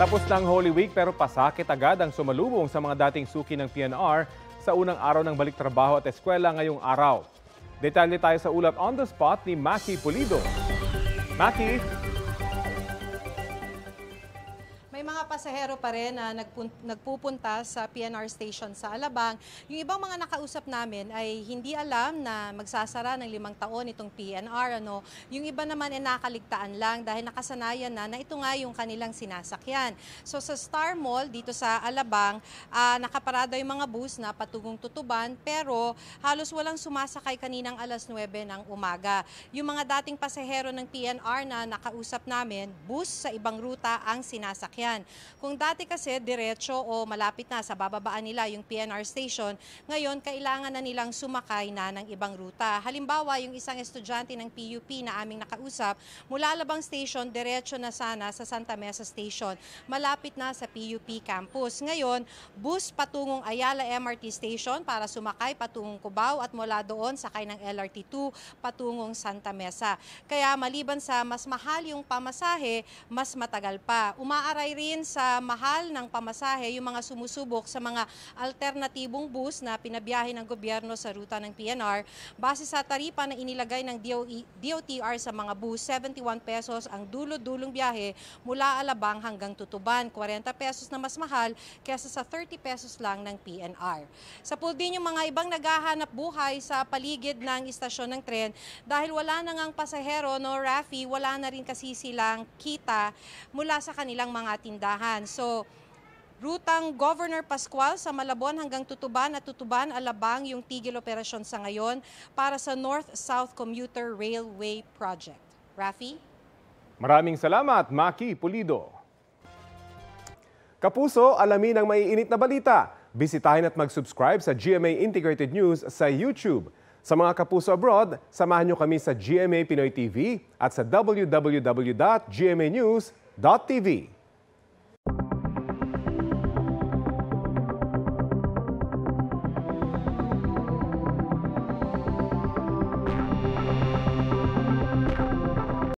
Tapos na ang Holy Week pero pasakit agad ang sumalubong sa mga dating suki ng PNR sa unang araw ng balik trabaho at eskwela ngayong araw. Detalye tayo sa ulat on the spot ni Maki Pulido. Maki? May mga pasahero pa rin na nagpupunta sa PNR station sa Alabang. Yung ibang mga nakausap namin ay hindi alam na magsasara ng 5 taon itong PNR. Yung iba naman ay nakaligtaan lang dahil nakasanayan na ito nga yung kanilang sinasakyan. So sa Star Mall dito sa Alabang, nakaparada yung mga bus na patungong Tutuban pero halos walang sumasakay kaninang alas 9 ng umaga. Yung mga dating pasahero ng PNR na nakausap namin, bus sa ibang ruta ang sinasakyan. Kung dati kasi diretso o malapit na sa bababaan nila yung PNR station, ngayon kailangan na nilang sumakay na ng ibang ruta. Halimbawa, yung isang estudyante ng PUP na aming nakausap, mula Alabang Station, diretso na sana sa Santa Mesa Station, malapit na sa PUP campus. Ngayon, bus patungong Ayala MRT Station para sumakay patungong Cubao at mula doon sakay ng LRT2 patungong Santa Mesa. Kaya maliban sa mas mahal yung pamasahe, mas matagal pa. Umaaray rin sa mahal ng pamasahe yung mga sumusubok sa mga alternatibong bus na pinabiyahe ng gobyerno sa ruta ng PNR. Base sa taripa na inilagay ng DOTR sa mga bus, 71 pesos ang dulo-dulong biyahe mula Alabang hanggang Tutuban. 40 pesos na mas mahal kaysa sa 30 pesos lang ng PNR. Sa pool din yung mga ibang naghahanap buhay sa paligid ng istasyon ng tren dahil wala na ngang pasahero, Rafi, wala na rin kasi silang kita mula sa kanilang mga tindahan. So, rutang Governor Pascual sa Malabon hanggang Tutuban at Tutuban-Alabang yung tigil operasyon sa ngayon para sa North-South Commuter Railway Project. Rafi? Maraming salamat, Maki Pulido. Kapuso, alamin ang maiinit na balita. Bisitahin at mag-subscribe sa GMA Integrated News sa YouTube. Sa mga kapuso abroad, samahan nyo kami sa GMA Pinoy TV at sa www.gmanews.tv.